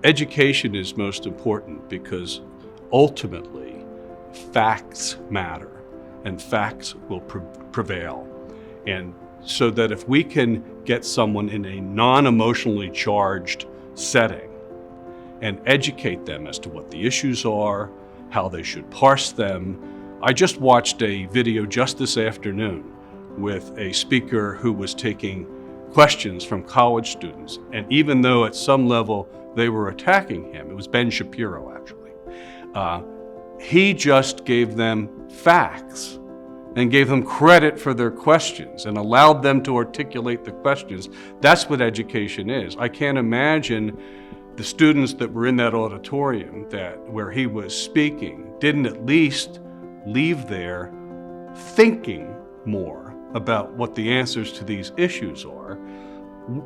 Education is most important because ultimately facts matter and facts will prevail. And so that if we can get someone in a non-emotionally charged setting and educate them as to what the issues are, how they should parse them. I just watched a video just this afternoon with a speaker who was taking questions from college students. And even though at some level they were attacking him, it was Ben Shapiro actually, he just gave them facts and gave them credit for their questions and allowed them to articulate the questions. That's what education is. I can't imagine the students that were in that auditorium where he was speaking didn't at least leave there thinking more about what the answers to these issues are.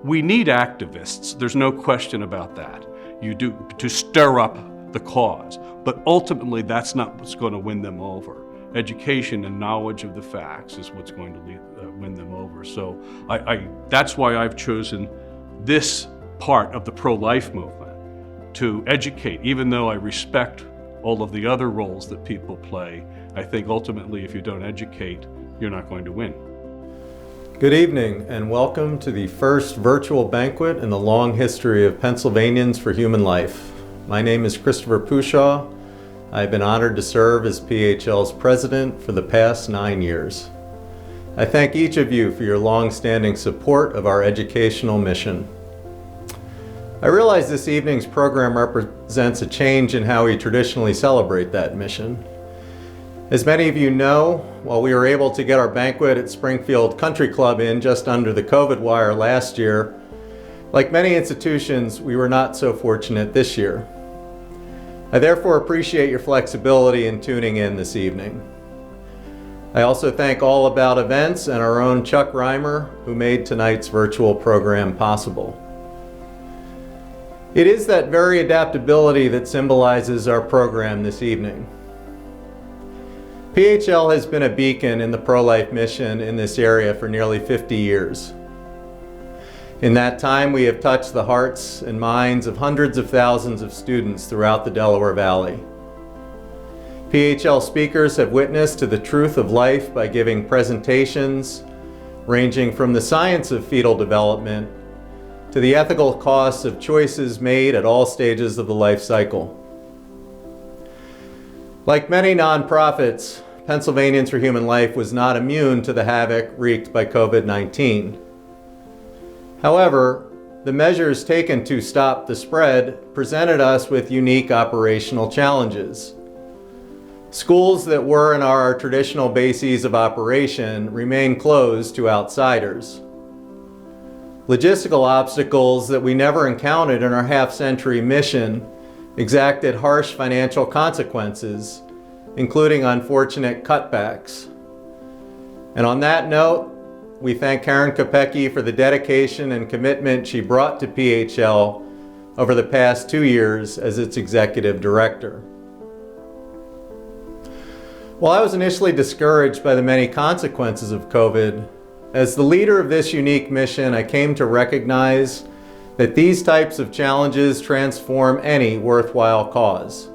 We need activists, there's no question about that. You do to stir up the cause, but ultimately that's not what's going to win them over. Education and knowledge of the facts is what's going to win them over. So that's why I've chosen this part of the pro-life movement to educate. Even though I respect all of the other roles that people play, I think ultimately if you don't educate, you're not going to win. Good evening and welcome to the first virtual banquet in the long history of Pennsylvanians for Human Life. My name is Christopher Pushaw. I've been honored to serve as PHL's president for the past 9 years. I thank each of you for your long-standing support of our educational mission. I realize this evening's program represents a change in how we traditionally celebrate that mission. As many of you know, while we were able to get our banquet at Springfield Country Club in just under the COVID wire last year, like many institutions, we were not so fortunate this year. I therefore appreciate your flexibility in tuning in this evening. I also thank All About Events and our own Chuck Reimer, who made tonight's virtual program possible. It is that very adaptability that symbolizes our program this evening. PHL has been a beacon in the pro-life mission in this area for nearly 50 years. In that time, we have touched the hearts and minds of hundreds of thousands of students throughout the Delaware Valley. PHL speakers have witnessed to the truth of life by giving presentations ranging from the science of fetal development to the ethical costs of choices made at all stages of the life cycle. Like many nonprofits, Pennsylvanians for Human Life was not immune to the havoc wreaked by COVID-19. However, the measures taken to stop the spread presented us with unique operational challenges. Schools that were in our traditional bases of operation remain closed to outsiders. Logistical obstacles that we never encountered in our half-century mission exacted harsh financial consequences, including unfortunate cutbacks. And on that note, we thank Karen Kopecki for the dedication and commitment she brought to PHL over the past 2 years as its executive director. While I was initially discouraged by the many consequences of COVID, as the leader of this unique mission, I came to recognize that these types of challenges transform any worthwhile cause.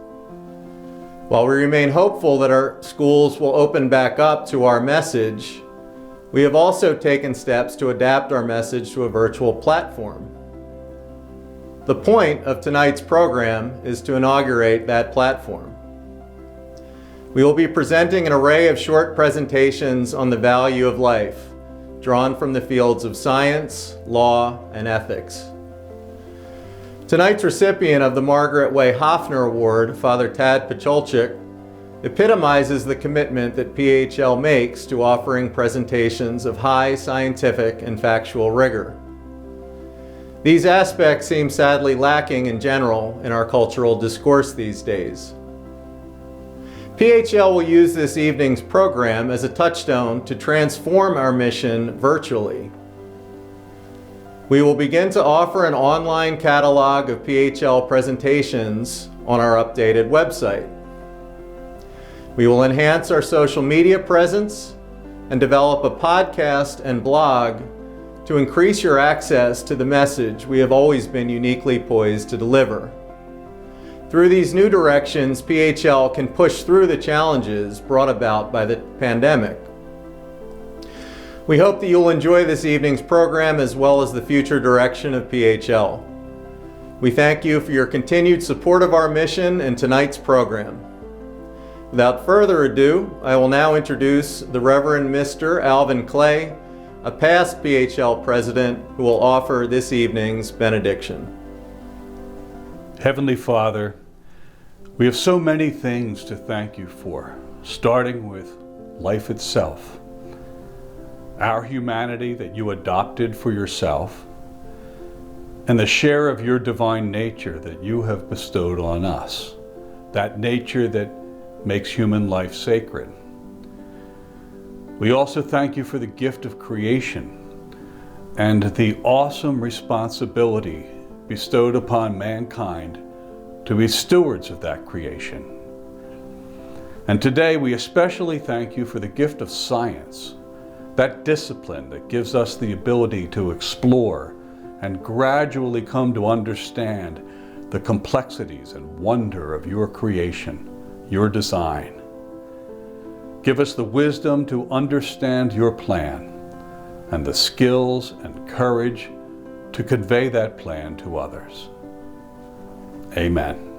While we remain hopeful that our schools will open back up to our message, we have also taken steps to adapt our message to a virtual platform. The point of tonight's program is to inaugurate that platform. We will be presenting an array of short presentations on the value of life, drawn from the fields of science, law, and ethics. Tonight's recipient of the Margaret Way Hoffner Award, Father Tad Pacholczyk, epitomizes the commitment that PHL makes to offering presentations of high scientific and factual rigor. These aspects seem sadly lacking in general in our cultural discourse these days. PHL will use this evening's program as a touchstone to transform our mission virtually. We will begin to offer an online catalog of PHL presentations on our updated website. We will enhance our social media presence and develop a podcast and blog to increase your access to the message we have always been uniquely poised to deliver. Through these new directions, PHL can push through the challenges brought about by the pandemic. We hope that you'll enjoy this evening's program as well as the future direction of PHL. We thank you for your continued support of our mission and tonight's program. Without further ado, I will now introduce the Reverend Mr. Alvin Clay, a past PHL president, who will offer this evening's benediction. Heavenly Father, we have so many things to thank you for, starting with life itself, our humanity that you adopted for yourself, and the share of your divine nature that you have bestowed on us, that nature that makes human life sacred. We also thank you for the gift of creation and the awesome responsibility bestowed upon mankind to be stewards of that creation. And today we especially thank you for the gift of science, that discipline that gives us the ability to explore and gradually come to understand the complexities and wonder of your creation, your design. Give us the wisdom to understand your plan and the skills and courage to convey that plan to others. Amen.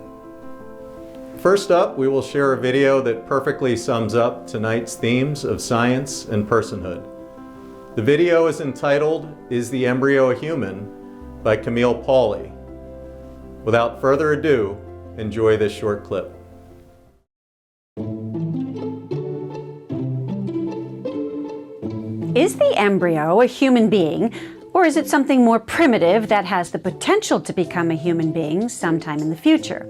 First up, we will share a video that perfectly sums up tonight's themes of science and personhood. The video is entitled, "Is the Embryo a Human?" by Camille Pauly. Without further ado, enjoy this short clip. Is the embryo a human being, or is it something more primitive that has the potential to become a human being sometime in the future?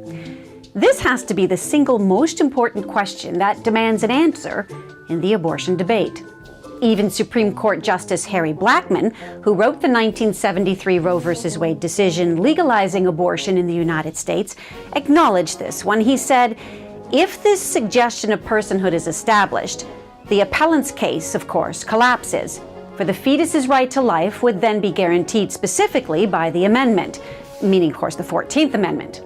This has to be the single most important question that demands an answer in the abortion debate. Even Supreme Court Justice Harry Blackmun, who wrote the 1973 Roe v. Wade decision legalizing abortion in the United States, acknowledged this when he said, "If this suggestion of personhood is established, the appellant's case, of course, collapses, for the fetus's right to life would then be guaranteed specifically by the amendment," meaning, of course, the 14th Amendment.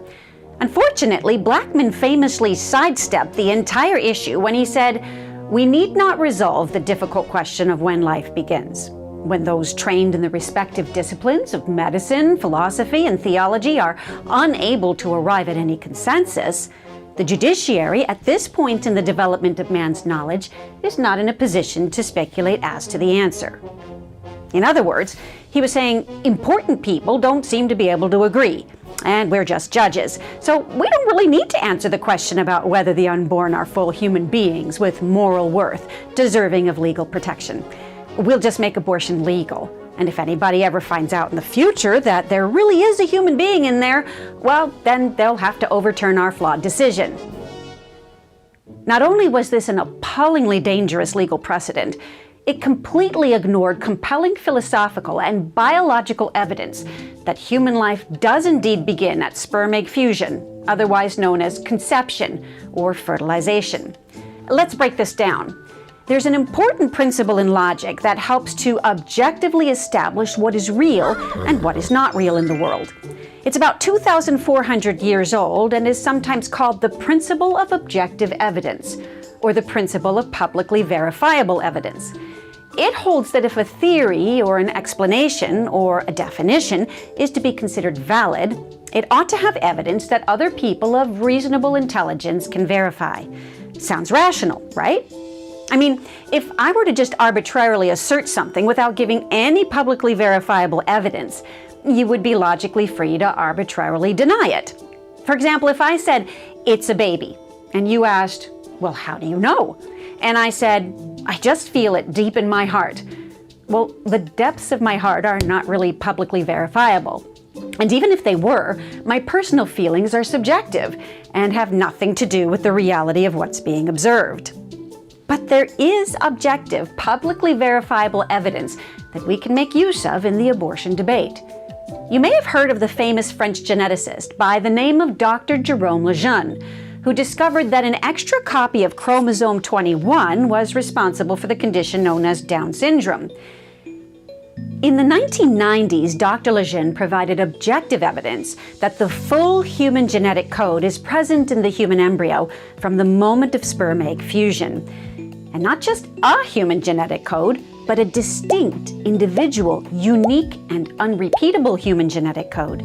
Unfortunately, Blackmun famously sidestepped the entire issue when he said, "We need not resolve the difficult question of when life begins. When those trained in the respective disciplines of medicine, philosophy, and theology are unable to arrive at any consensus, the judiciary, at this point in the development of man's knowledge, is not in a position to speculate as to the answer." In other words, he was saying important people don't seem to be able to agree, and we're just judges. So we don't really need to answer the question about whether the unborn are full human beings with moral worth, deserving of legal protection. We'll just make abortion legal. And if anybody ever finds out in the future that there really is a human being in there, well, then they'll have to overturn our flawed decision. Not only was this an appallingly dangerous legal precedent, it completely ignored compelling philosophical and biological evidence that human life does indeed begin at sperm-egg fusion, otherwise known as conception or fertilization. Let's break this down. There's an important principle in logic that helps to objectively establish what is real and what is not real in the world. It's about 2,400 years old and is sometimes called the principle of objective evidence, or the principle of publicly verifiable evidence. It holds that if a theory or an explanation or a definition is to be considered valid, it ought to have evidence that other people of reasonable intelligence can verify. Sounds rational, right? I mean, if I were to just arbitrarily assert something without giving any publicly verifiable evidence, you would be logically free to arbitrarily deny it. For example, if I said, "It's a baby," and you asked, "Well, how do you know?" And I said, "I just feel it deep in my heart." Well, the depths of my heart are not really publicly verifiable. And even if they were, my personal feelings are subjective and have nothing to do with the reality of what's being observed. But there is objective, publicly verifiable evidence that we can make use of in the abortion debate. You may have heard of the famous French geneticist by the name of Dr. Jerome Lejeune, who discovered that an extra copy of chromosome 21 was responsible for the condition known as Down syndrome. In the 1990s, Dr. Lejeune provided objective evidence that the full human genetic code is present in the human embryo from the moment of sperm-egg fusion. And not just a human genetic code, but a distinct, individual, unique, and unrepeatable human genetic code.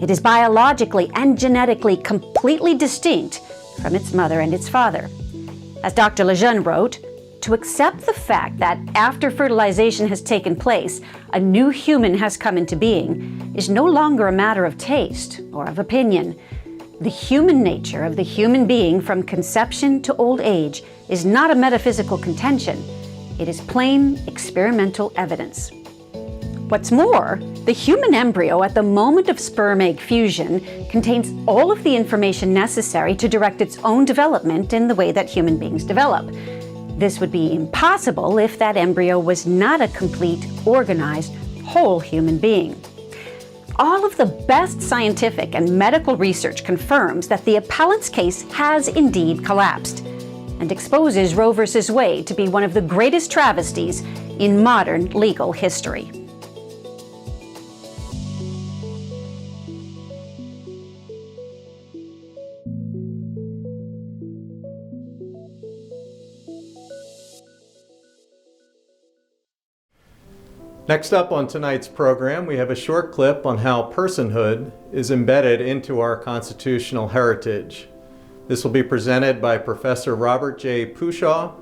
It is biologically and genetically completely distinct from its mother and its father. As Dr. Lejeune wrote, to accept the fact that after fertilization has taken place, a new human has come into being is no longer a matter of taste or of opinion. The human nature of the human being from conception to old age is not a metaphysical contention. It is plain experimental evidence. What's more, the human embryo at the moment of sperm-egg fusion contains all of the information necessary to direct its own development in the way that human beings develop. This would be impossible if that embryo was not a complete, organized, whole human being. All of the best scientific and medical research confirms that the appellant's case has indeed collapsed and exposes Roe v. Wade to be one of the greatest travesties in modern legal history. Next up on tonight's program, we have a short clip on how personhood is embedded into our constitutional heritage. This will be presented by Professor Robert J. Pushaw,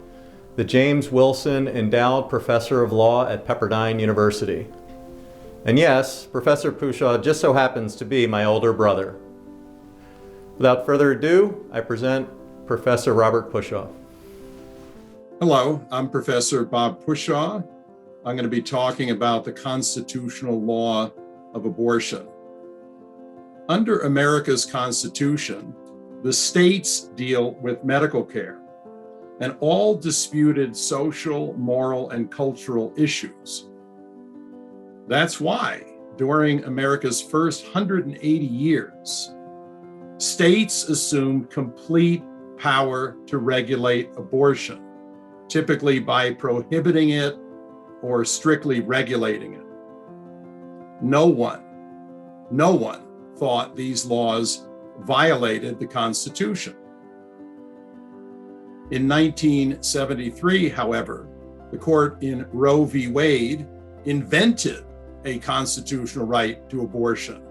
the James Wilson Endowed Professor of Law at Pepperdine University. And yes, Professor Pushaw just so happens to be my older brother. Without further ado, I present Professor Robert Pushaw. Hello, I'm Professor Bob Pushaw. I'm going to be talking about the constitutional law of abortion. Under America's Constitution, the states deal with medical care and all disputed social, moral, and cultural issues. That's why, during America's first 180 years, states assumed complete power to regulate abortion, typically by prohibiting it or strictly regulating it. No one thought these laws violated the Constitution. In 1973, however, the court in Roe v. Wade invented a constitutional right to abortion.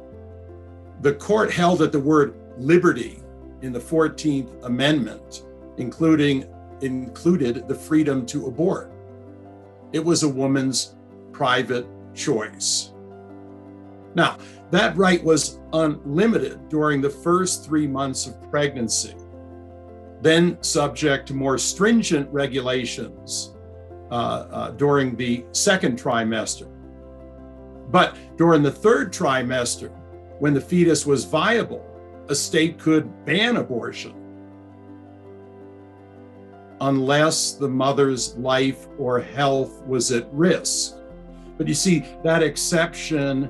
The court held that the word liberty in the 14th Amendment included the freedom to abort. It was a woman's private choice. Now, that right was unlimited during the first 3 months of pregnancy, then subject to more stringent regulations during the second trimester. But during the third trimester, when the fetus was viable, a state could ban abortion unless the mother's life or health was at risk. But you see, that exception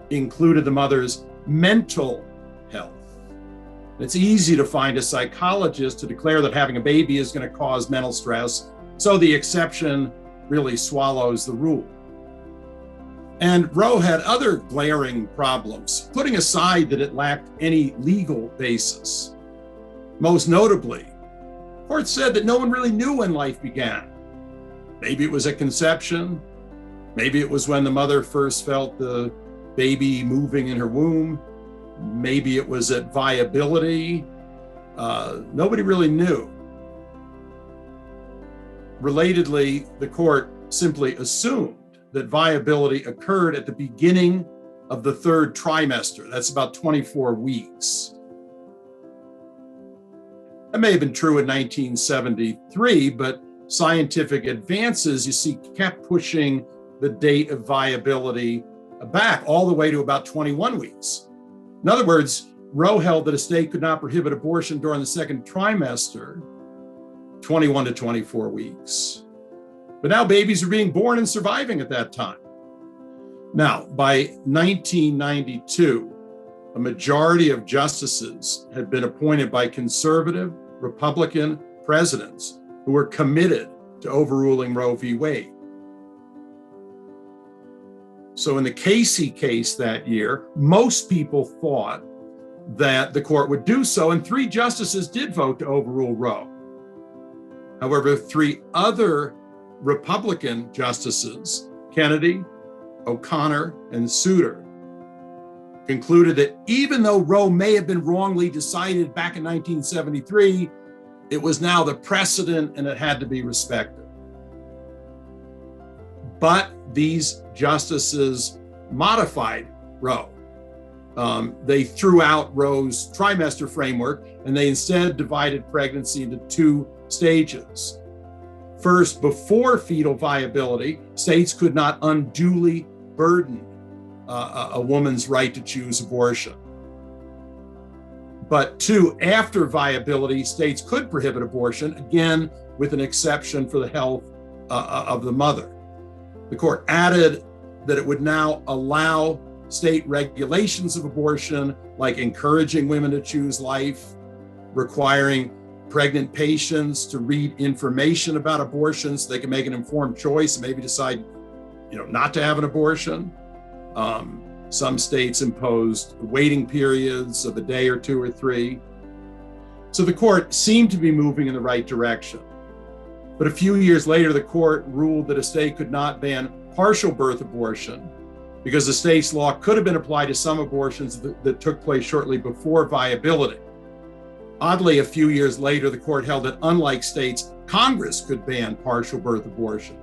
included the mother's mental health. It's easy to find a psychologist to declare that having a baby is going to cause mental stress, so the exception really swallows the rule. And Roe had other glaring problems, putting aside that it lacked any legal basis. Most notably, the court said that no one really knew when life began. Maybe it was at conception, maybe it was when the mother first felt the baby moving in her womb, maybe it was at viability. Nobody really knew. Relatedly, the court simply assumed that viability occurred at the beginning of the third trimester. That's about 24 weeks. That may have been true in 1973, but scientific advances, you see, kept pushing the date of viability back all the way to about 21 weeks. In other words, Roe held that a state could not prohibit abortion during the second trimester, 21 to 24 weeks. But now babies are being born and surviving at that time. Now, by 1992, a majority of justices had been appointed by conservative Republican presidents who were committed to overruling Roe v. Wade. So in the Casey case that year, most people thought that the court would do so, and 3 justices did vote to overrule Roe. However, 3 other Republican justices, Kennedy, O'Connor, and Souter, concluded that even though Roe may have been wrongly decided back in 1973, it was now the precedent and it had to be respected. But these justices modified Roe. They threw out Roe's trimester framework, and they instead divided pregnancy into 2 stages. First, before fetal viability, states could not unduly burden a woman's right to choose abortion. But 2, after viability, states could prohibit abortion, again, with an exception for the health of the mother. The court added that it would now allow state regulations of abortion, like encouraging women to choose life, requiring pregnant patients to read information about abortion so they can make an informed choice and maybe decide, not to have an abortion. Some states imposed waiting periods of a day or 2 or 3. So the court seemed to be moving in the right direction. But a few years later, the court ruled that a state could not ban partial birth abortion because the state's law could have been applied to some abortions that took place shortly before viability. Oddly, a few years later, the court held that unlike states, Congress could ban partial birth abortion.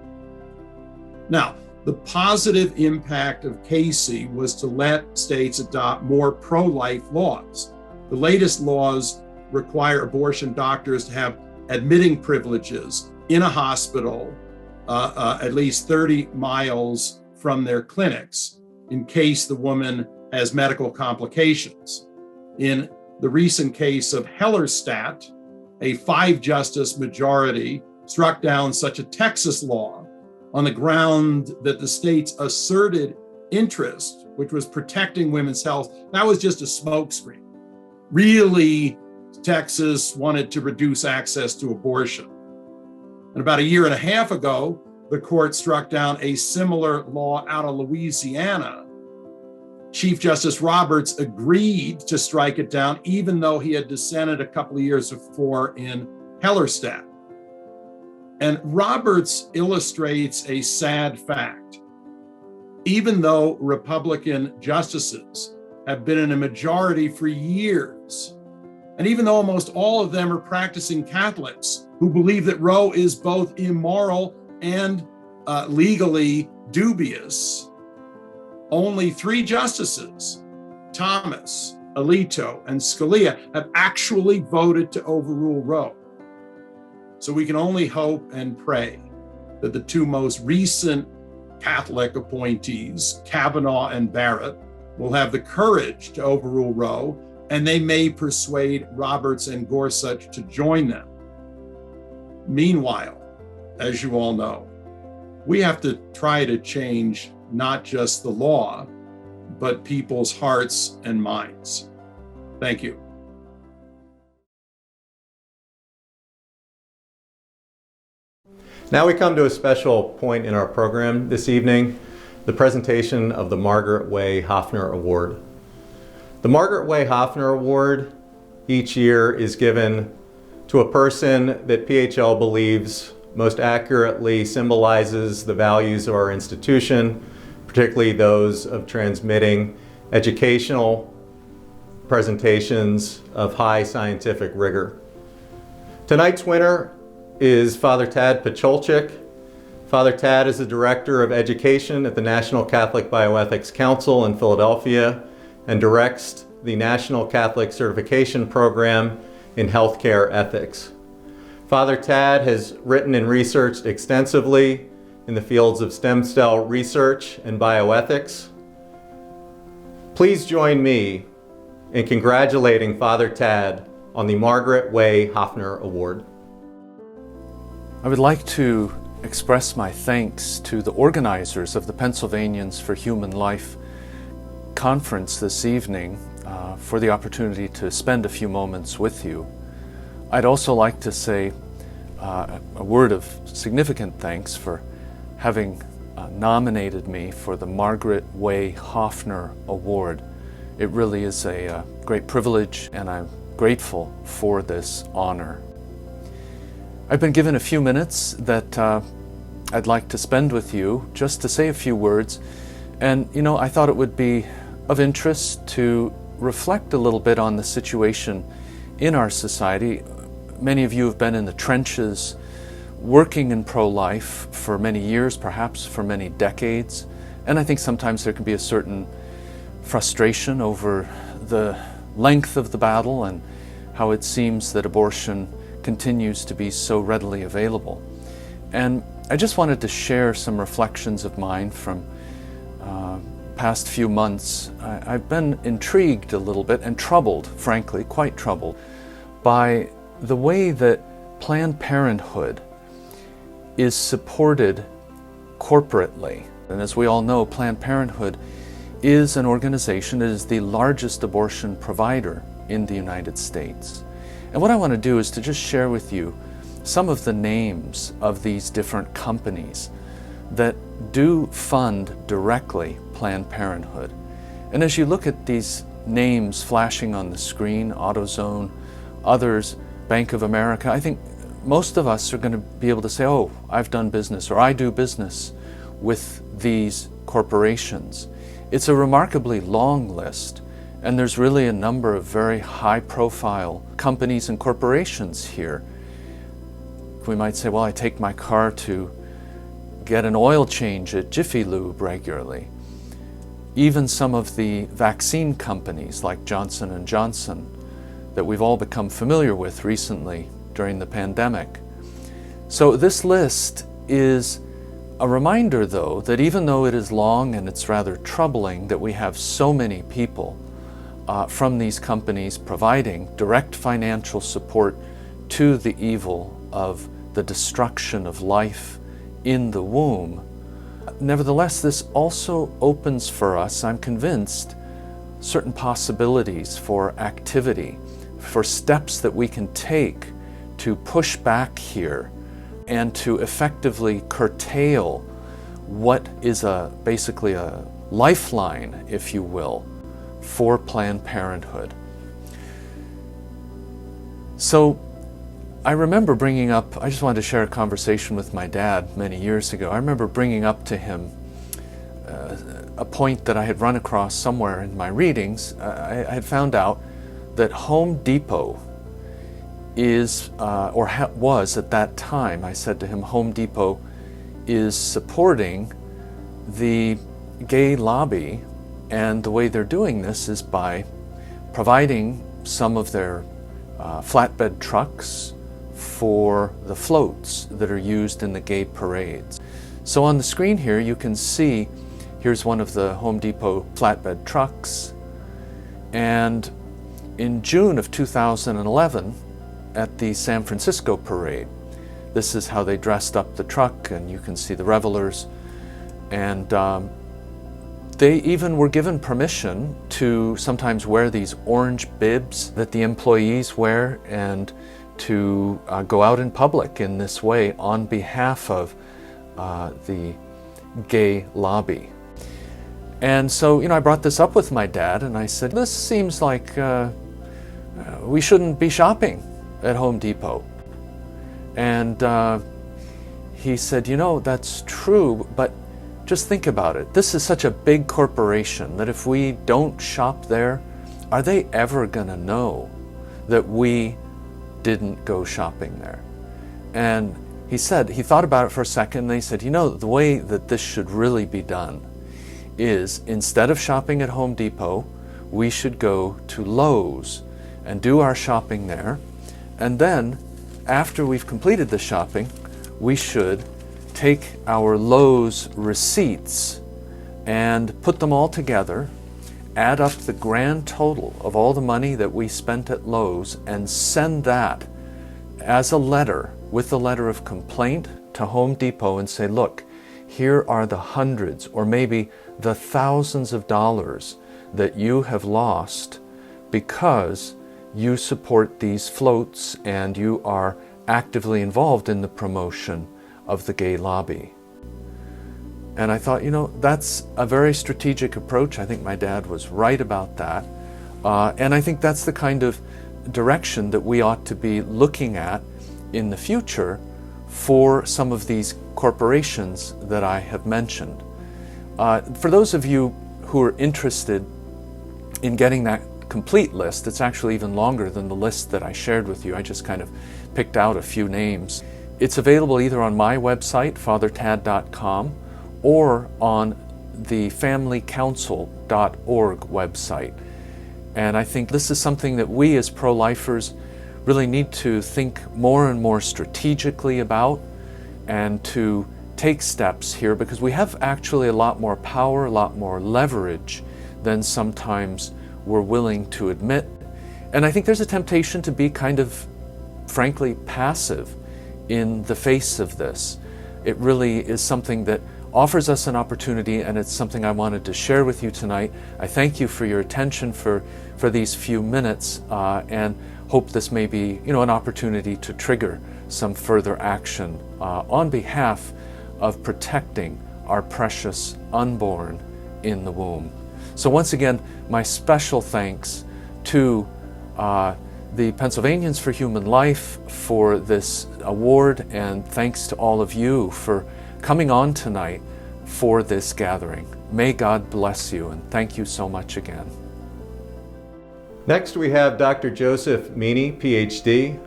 Now, the positive impact of Casey was to let states adopt more pro-life laws. The latest laws require abortion doctors to have admitting privileges in a hospital at least 30 miles from their clinics in case the woman has medical complications. In the recent case of Hellerstedt, a 5-justice majority struck down such a Texas law on the ground that the state's asserted interest, which was protecting women's health, that was just a smokescreen. Really, Texas wanted to reduce access to abortion. And about a year and a half ago, the court struck down a similar law out of Louisiana. Chief Justice Roberts agreed to strike it down, even though he had dissented a couple of years before in Hellerstedt. And Roberts illustrates a sad fact. Even though Republican justices have been in a majority for years, and even though almost all of them are practicing Catholics who believe that Roe is both immoral and legally dubious, only 3 justices, Thomas, Alito, and Scalia, have actually voted to overrule Roe. So we can only hope and pray that the 2 most recent Catholic appointees, Kavanaugh and Barrett, will have the courage to overrule Roe, and they may persuade Roberts and Gorsuch to join them. Meanwhile, as you all know, we have to try to change not just the law, but people's hearts and minds. Thank you. Now we come to a special point in our program this evening, the presentation of the Margaret Way Hoffner Award. The Margaret Way Hoffner Award each year is given to a person that PHL believes most accurately symbolizes the values of our institution, particularly those of transmitting educational presentations of high scientific rigor. Tonight's winner is Father Tad Pacholczyk. Father Tad is the Director of Education at the National Catholic Bioethics Council in Philadelphia and directs the National Catholic Certification Program in Healthcare Ethics. Father Tad has written and researched extensively in the fields of stem cell research and bioethics. Please join me in congratulating Father Tad on the Margaret Way Hoffner Award. I would like to express my thanks to the organizers of the Pennsylvanians for Human Life conference this evening for the opportunity to spend a few moments with you. I'd also like to say a word of significant thanks for having nominated me for the Margaret Way Hoffner Award. It really is a great privilege, and I'm grateful for this honor. I've been given a few minutes that I'd like to spend with you just to say a few words. And I thought it would be of interest to reflect a little bit on the situation in our society. Many of you have been in the trenches working in pro-life for many years, perhaps for many decades. And I think sometimes there can be a certain frustration over the length of the battle and how it seems that abortion continues to be so readily available. And I just wanted to share some reflections of mine from past few months. I've been intrigued a little bit and troubled, frankly, quite troubled, by the way that Planned Parenthood is supported corporately. And as we all know, Planned Parenthood is an organization that is the largest abortion provider in the United States. And what I want to do is to just share with you some of the names of these different companies that do fund directly Planned Parenthood. And as you look at these names flashing on the screen, AutoZone, others, Bank of America, I think most of us are going to be able to say, oh, I've done business, or I do business with these corporations. It's a remarkably long list, and there's really a number of very high-profile companies and corporations here. We might say, well, I take my car to get an oil change at Jiffy Lube regularly. Even some of the vaccine companies like Johnson & Johnson that we've all become familiar with recently during the pandemic. So this list is a reminder, though, that even though it is long and it's rather troubling that we have so many people from these companies providing direct financial support to the evil of the destruction of life in the womb, nevertheless, this also opens for us, I'm convinced, certain possibilities for activity, for steps that we can take to push back here and to effectively curtail what is basically a lifeline, if you will, for Planned Parenthood. So I remember bringing up, I just wanted to share a conversation with my dad many years ago. I remember bringing up to him a point that I had run across somewhere in my readings. I had found out that Home Depot is, was at that time, I said to him, Home Depot is supporting the gay lobby, and the way they're doing this is by providing some of their flatbed trucks for the floats that are used in the gay parades. So on the screen here you can see, here's one of the Home Depot flatbed trucks, and in June of 2011 at the San Francisco parade, this is how they dressed up the truck, and you can see the revelers, and they even were given permission to sometimes wear these orange bibs that the employees wear and to go out in public in this way on behalf of the gay lobby. And so, I brought this up with my dad, and I said, this seems like we shouldn't be shopping at Home Depot. And he said, that's true, but just think about it. This is such a big corporation that if we don't shop there, are they ever going to know that we didn't go shopping there? And he said, he thought about it for a second, and he said, the way that this should really be done is, instead of shopping at Home Depot, we should go to Lowe's and do our shopping there. And then, after we've completed the shopping, we should take our Lowe's receipts and put them all together, add up the grand total of all the money that we spent at Lowe's, and send that as a letter with a letter of complaint to Home Depot and say, look, here are the hundreds or maybe the thousands of dollars that you have lost because you support these floats and you are actively involved in the promotion of the gay lobby. And I thought, that's a very strategic approach. I think my dad was right about that. And I think that's the kind of direction that we ought to be looking at in the future for some of these corporations that I have mentioned. For those of you who are interested in getting that complete list, it's actually even longer than the list that I shared with you. I just kind of picked out a few names. It's available either on my website, fathertad.com, or on the familycouncil.org website. And I think this is something that we as pro-lifers really need to think more and more strategically about and to take steps here, because we have actually a lot more power, a lot more leverage than sometimes we're willing to admit. And I think there's a temptation to be kind of, frankly, passive in the face of this. It really is something that offers us an opportunity, and it's something I wanted to share with you tonight. I thank you for your attention for these few minutes, and hope this may be an opportunity to trigger some further action on behalf of protecting our precious unborn in the womb. So once again, my special thanks to the Pennsylvanians for Human Life for this award, and thanks to all of you for coming on tonight for this gathering. May God bless you, and thank you so much again. Next, we have Dr. Joseph Meany, PhD,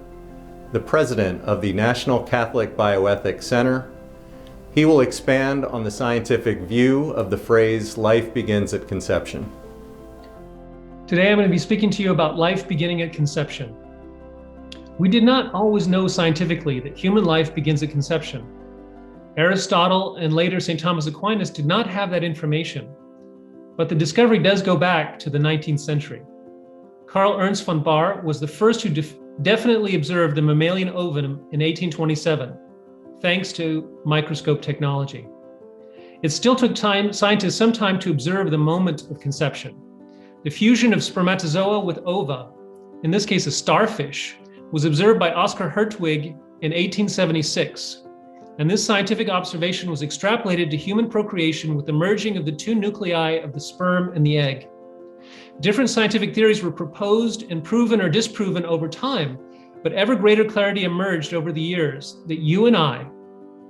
the president of the National Catholic Bioethics Center. He will expand on the scientific view of the phrase, life begins at conception. Today I'm going to be speaking to you about life beginning at conception. We did not always know scientifically that human life begins at conception. Aristotle and later St. Thomas Aquinas did not have that information, but the discovery does go back to the 19th century. Carl Ernst von Bahr was the first who definitely observed the mammalian ovum in 1827, thanks to microscope technology. It still took scientists some time to observe the moment of conception. The fusion of spermatozoa with ova, in this case a starfish, was observed by Oskar Hertwig in 1876. And this scientific observation was extrapolated to human procreation with the merging of the two nuclei of the sperm and the egg. Different scientific theories were proposed and proven or disproven over time, but ever greater clarity emerged over the years that you and I,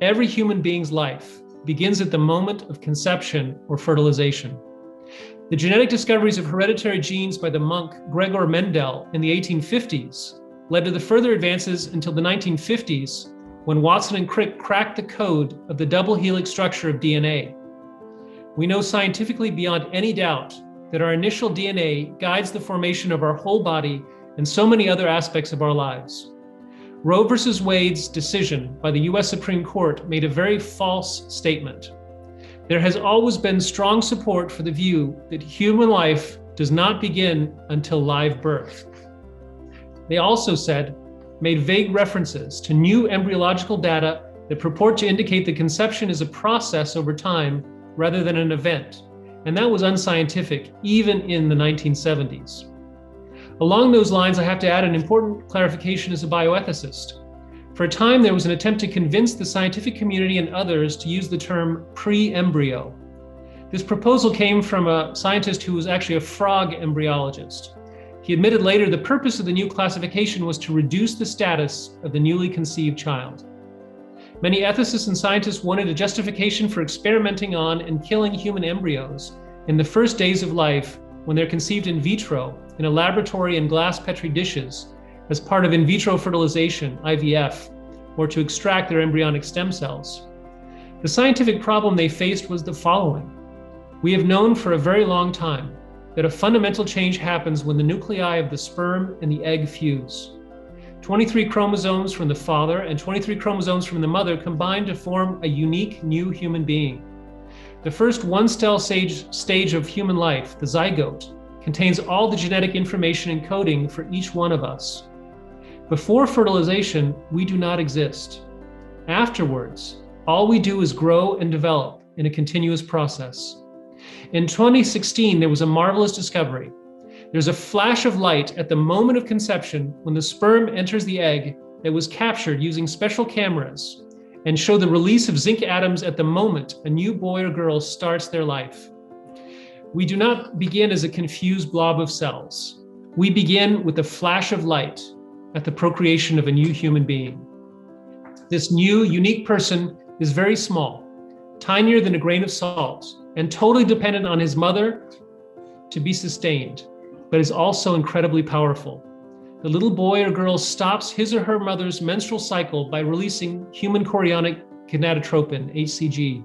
every human being's life, begins at the moment of conception or fertilization. The genetic discoveries of hereditary genes by the monk Gregor Mendel in the 1850s led to the further advances until the 1950s, when Watson and Crick cracked the code of the double helix structure of DNA. We know scientifically beyond any doubt that our initial DNA guides the formation of our whole body and so many other aspects of our lives. Roe versus Wade's decision by the US Supreme Court made a very false statement. There has always been strong support for the view that human life does not begin until live birth. They also made vague references to new embryological data that purport to indicate that conception is a process over time rather than an event, and that was unscientific even in the 1970s. Along those lines, I have to add an important clarification as a bioethicist. For a time, there was an attempt to convince the scientific community and others to use the term pre-embryo. This proposal came from a scientist who was actually a frog embryologist. He admitted later the purpose of the new classification was to reduce the status of the newly conceived child. Many ethicists and scientists wanted a justification for experimenting on and killing human embryos in the first days of life when they're conceived in vitro in a laboratory in glass Petri dishes as part of in vitro fertilization, IVF, or to extract their embryonic stem cells. The scientific problem they faced was the following. We have known for a very long time that a fundamental change happens when the nuclei of the sperm and the egg fuse. 23 chromosomes from the father and 23 chromosomes from the mother combine to form a unique new human being. The first one-cell stage of human life, the zygote, contains all the genetic information and coding for each one of us. Before fertilization, we do not exist. Afterwards, all we do is grow and develop in a continuous process. In 2016, there was a marvelous discovery. There's a flash of light at the moment of conception when the sperm enters the egg that was captured using special cameras. and show the release of zinc atoms at the moment a new boy or girl starts their life. We do not begin as a confused blob of cells. We begin with a flash of light at the procreation of a new human being. This new, unique person is very small, tinier than a grain of salt, and totally dependent on his mother to be sustained, but is also incredibly powerful. The little boy or girl stops his or her mother's menstrual cycle by releasing human chorionic gonadotropin, HCG.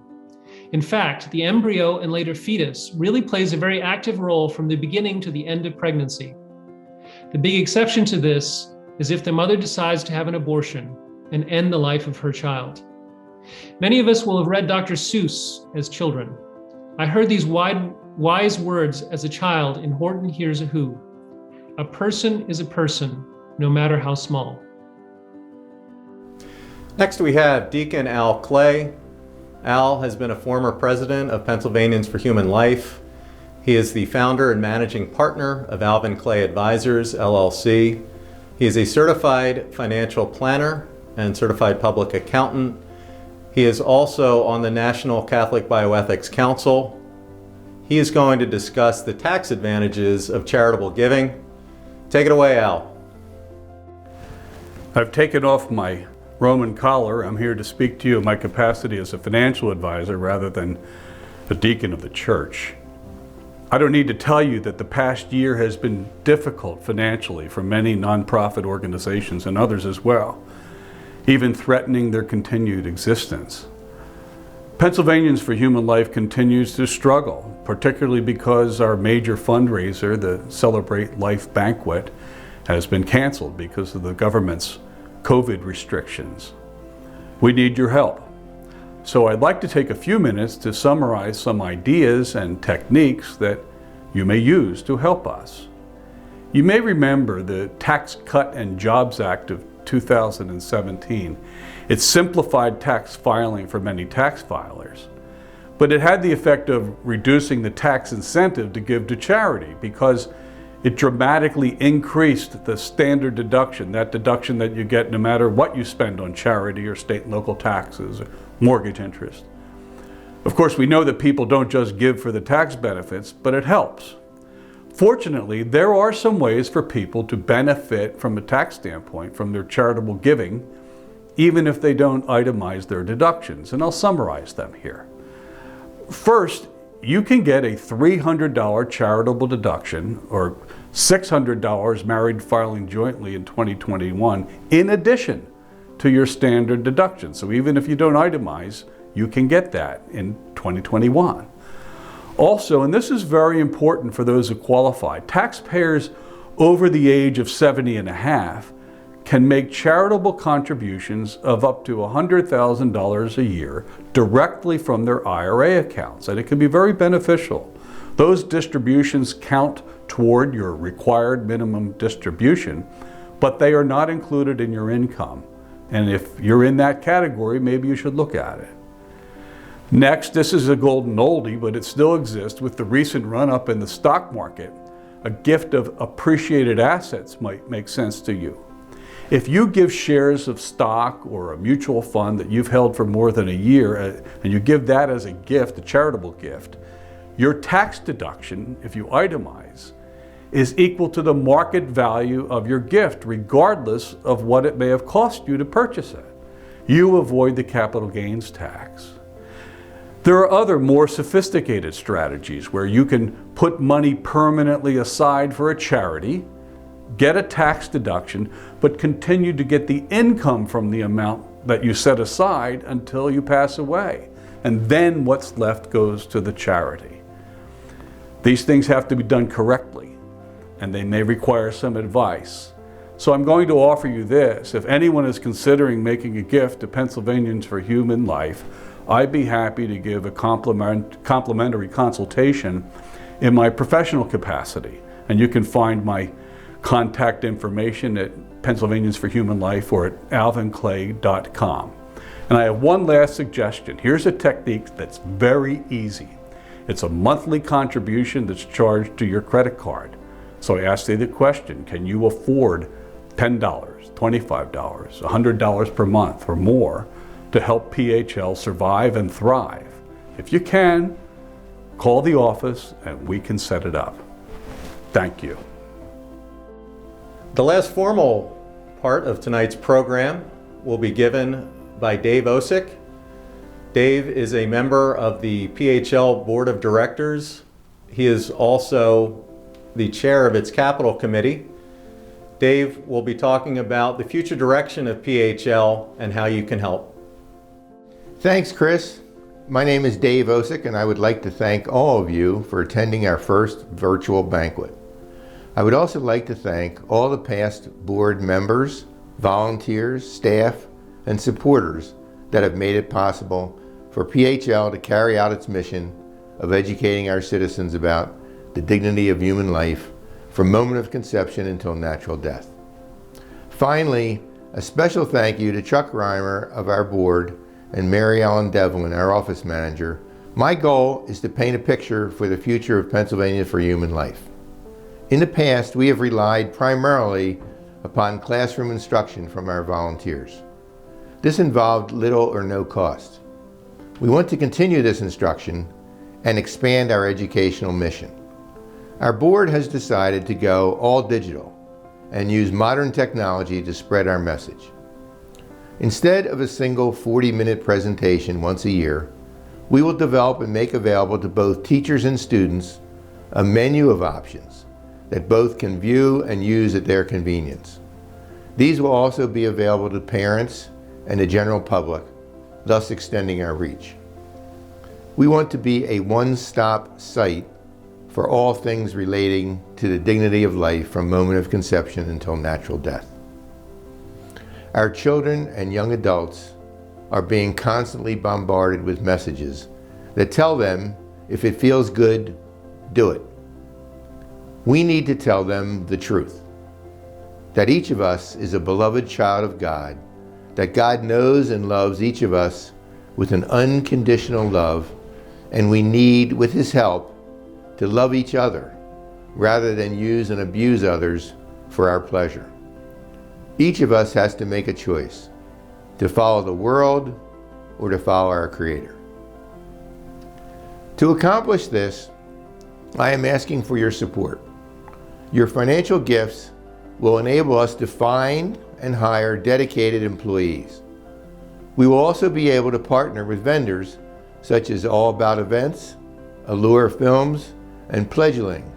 In fact, the embryo and later fetus really plays a very active role from the beginning to the end of pregnancy. The big exception to this is if the mother decides to have an abortion and end the life of her child. Many of us will have read Dr. Seuss as children. I heard these wise words as a child in Horton Hears a Who. A person is a person, no matter how small. Next we have Deacon Al Clay. Al has been a former president of Pennsylvanians for Human Life. He is the founder and managing partner of Alvin Clay Advisors, LLC. He is a certified financial planner and certified public accountant. He is also on the National Catholic Bioethics Council. He is going to discuss the tax advantages of charitable giving. Take it away, Al. I've taken off my Roman collar. I'm here to speak to you in my capacity as a financial advisor rather than a deacon of the church. I don't need to tell you that the past year has been difficult financially for many nonprofit organizations and others as well, even threatening their continued existence. Pennsylvanians for Human Life continues to struggle, particularly because our major fundraiser, the Celebrate Life banquet, has been canceled because of the government's COVID restrictions. We need your help. So I'd like to take a few minutes to summarize some ideas and techniques that you may use to help us. You may remember the Tax Cut and Jobs Act of 2017. It simplified tax filing for many tax filers, but it had the effect of reducing the tax incentive to give to charity because it dramatically increased the standard deduction, that deduction that you get no matter what you spend on charity or state and local taxes or mortgage interest. Of course, we know that people don't just give for the tax benefits, but it helps. Fortunately, there are some ways for people to benefit from a tax standpoint from their charitable giving, even if they don't itemize their deductions, and I'll summarize them here. First, you can get a $300 charitable deduction or $600 married filing jointly in 2021 in addition to your standard deduction. So even if you don't itemize, you can get that in 2021. Also, and this is very important for those who qualify, taxpayers over the age of 70 and a half can make charitable contributions of up to $100,000 a year directly from their IRA accounts, and it can be very beneficial. Those distributions count toward your required minimum distribution, but they are not included in your income. And if you're in that category, maybe you should look at it. Next, this is a golden oldie, but it still exists with the recent run-up in the stock market. A gift of appreciated assets might make sense to you. If you give shares of stock or a mutual fund that you've held for more than a year, and you give that as a gift, a charitable gift, your tax deduction, if you itemize, is equal to the market value of your gift, regardless of what it may have cost you to purchase it. You avoid the capital gains tax. There are other more sophisticated strategies where you can put money permanently aside for a charity, get a tax deduction, but continue to get the income from the amount that you set aside until you pass away. And then what's left goes to the charity. These things have to be done correctly, and they may require some advice. So I'm going to offer you this. If anyone is considering making a gift to Pennsylvanians for Human Life, I'd be happy to give a complimentary consultation in my professional capacity. And you can find my contact information at Pennsylvanians for Human Life or at alvinclay.com. And I have one last suggestion. Here's a technique that's very easy. It's a monthly contribution that's charged to your credit card. So I ask you the question, can you afford $10, $25, $100 per month or more to help PHL survive and thrive. If you can, call the office and we can set it up. Thank you. The last formal part of tonight's program will be given by Dave Osick. Dave is a member of the PHL Board of Directors. He is also the chair of its Capital Committee. Dave will be talking about the future direction of PHL and how you can help. Thanks, Chris. My name is Dave Osick, and I would like to thank all of you for attending our first virtual banquet. I would also like to thank all the past board members, volunteers, staff, and supporters that have made it possible for PHL to carry out its mission of educating our citizens about the dignity of human life from moment of conception until natural death. Finally, a special thank you to Chuck Reimer of our board and Mary Ellen Devlin, our office manager. My goal is to paint a picture for the future of Pennsylvania for human life. In the past, we have relied primarily upon classroom instruction from our volunteers. This involved little or no cost. We want to continue this instruction and expand our educational mission. Our board has decided to go all digital and use modern technology to spread our message. Instead of a single 40-minute presentation once a year, we will develop and make available to both teachers and students a menu of options that both can view and use at their convenience. These will also be available to parents and the general public, thus extending our reach. We want to be a one-stop site for all things relating to the dignity of life from moment of conception until natural death. Our children and young adults are being constantly bombarded with messages that tell them, if it feels good, do it. We need to tell them the truth, that each of us is a beloved child of God, that God knows and loves each of us with an unconditional love, and we need, with His help, to love each other rather than use and abuse others for our pleasure. Each of us has to make a choice to follow the world or to follow our Creator. To accomplish this, I am asking for your support. Your financial gifts will enable us to find and hire dedicated employees. We will also be able to partner with vendors such as All About Events, Allure Films, and Pledgeling,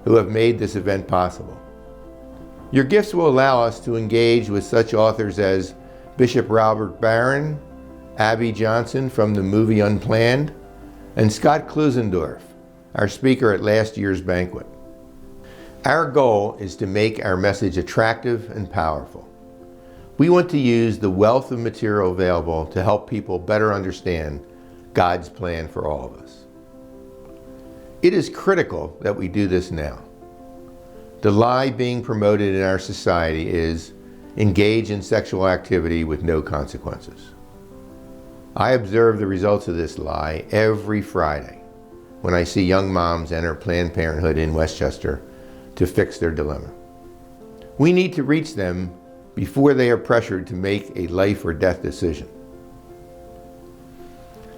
who have made this event possible. Your gifts will allow us to engage with such authors as Bishop Robert Barron, Abby Johnson from the movie Unplanned, and Scott Klusendorf, our speaker at last year's banquet. Our goal is to make our message attractive and powerful. We want to use the wealth of material available to help people better understand God's plan for all of us. It is critical that we do this now. The lie being promoted in our society is engage in sexual activity with no consequences. I observe the results of this lie every Friday when I see young moms enter Planned Parenthood in Westchester to fix their dilemma. We need to reach them before they are pressured to make a life or death decision.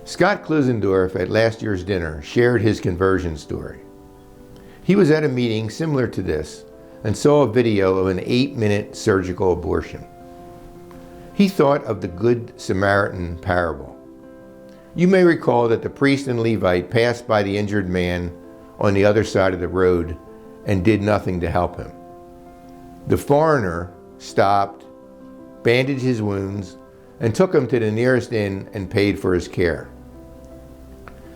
Scott Klusendorf at last year's dinner shared his conversion story. He was at a meeting similar to this and saw a video of an 8-minute surgical abortion. He thought of the Good Samaritan parable. You may recall that the priest and Levite passed by the injured man on the other side of the road and did nothing to help him. The foreigner stopped, bandaged his wounds, and took him to the nearest inn and paid for his care.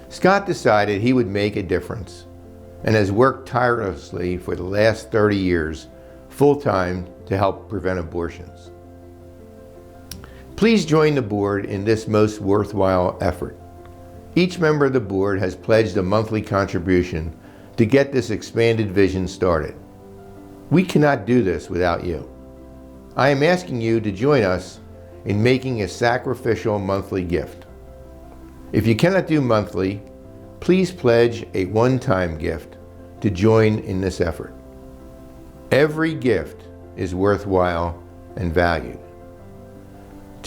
Scott decided he would make a difference and has worked tirelessly for the last 30 years, full-time, to help prevent abortions. Please join the board in this most worthwhile effort. Each member of the board has pledged a monthly contribution to get this expanded vision started. We cannot do this without you. I am asking you to join us in making a sacrificial monthly gift. If you cannot do monthly, please pledge a one-time gift to join in this effort. Every gift is worthwhile and valued.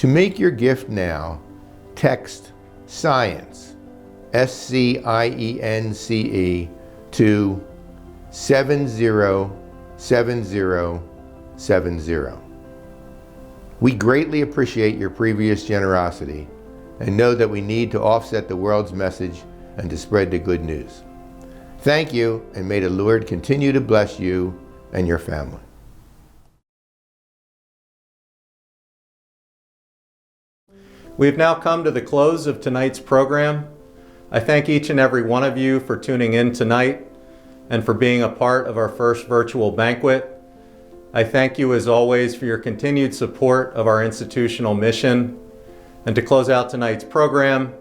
To make your gift now, text SCIENCE, SCIENCE, to 707070. We greatly appreciate your previous generosity and know that we need to offset the world's message and to spread the good news. Thank you, and may the Lord continue to bless you and your family. We've now come to the close of tonight's program. I thank each and every one of you for tuning in tonight and for being a part of our first virtual banquet. I thank you as always for your continued support of our institutional mission. And to close out tonight's program,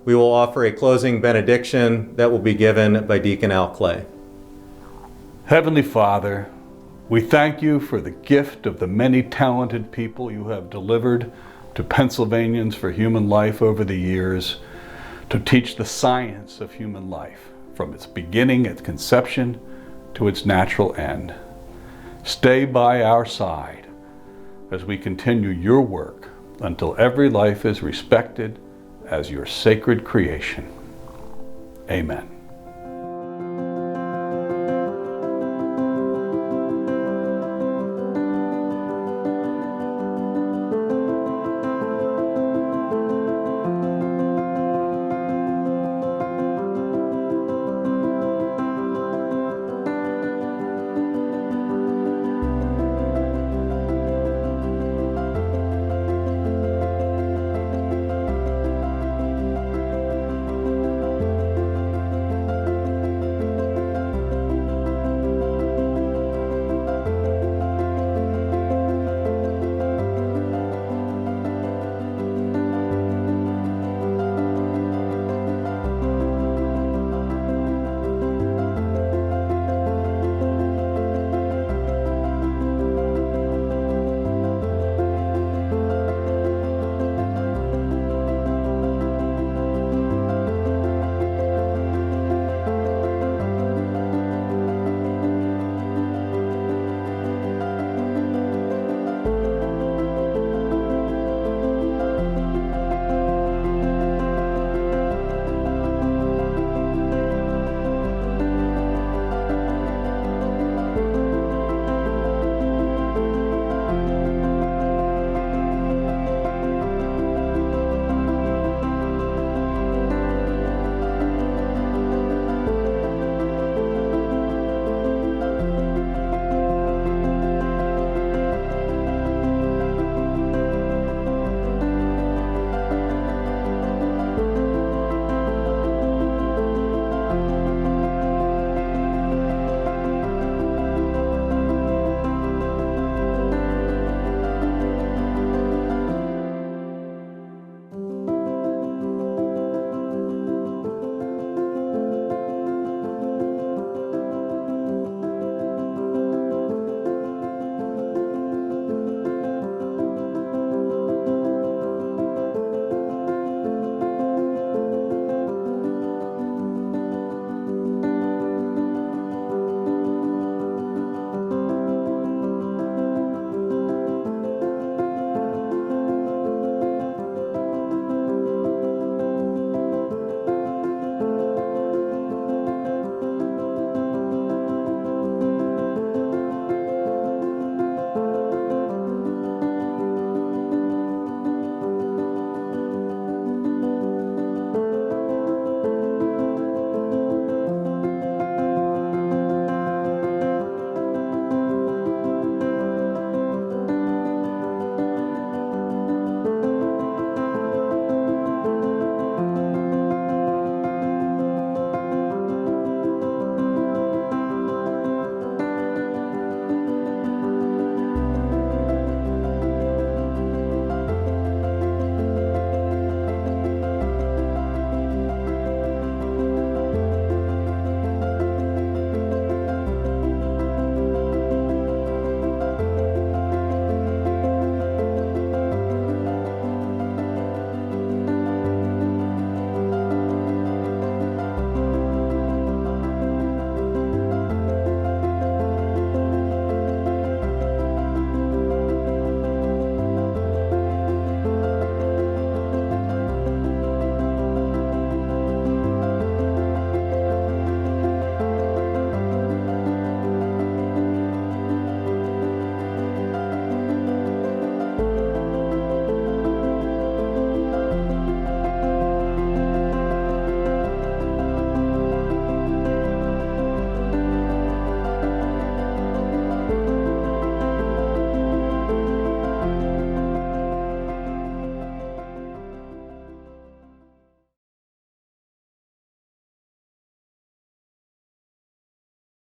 we will offer a closing benediction that will be given by Deacon Al Clay. Heavenly Father, we thank you for the gift of the many talented people you have delivered to Pennsylvanians for Human Life over the years to teach the science of human life from its beginning at conception to its natural end. Stay by our side as we continue your work until every life is respected as your sacred creation. Amen.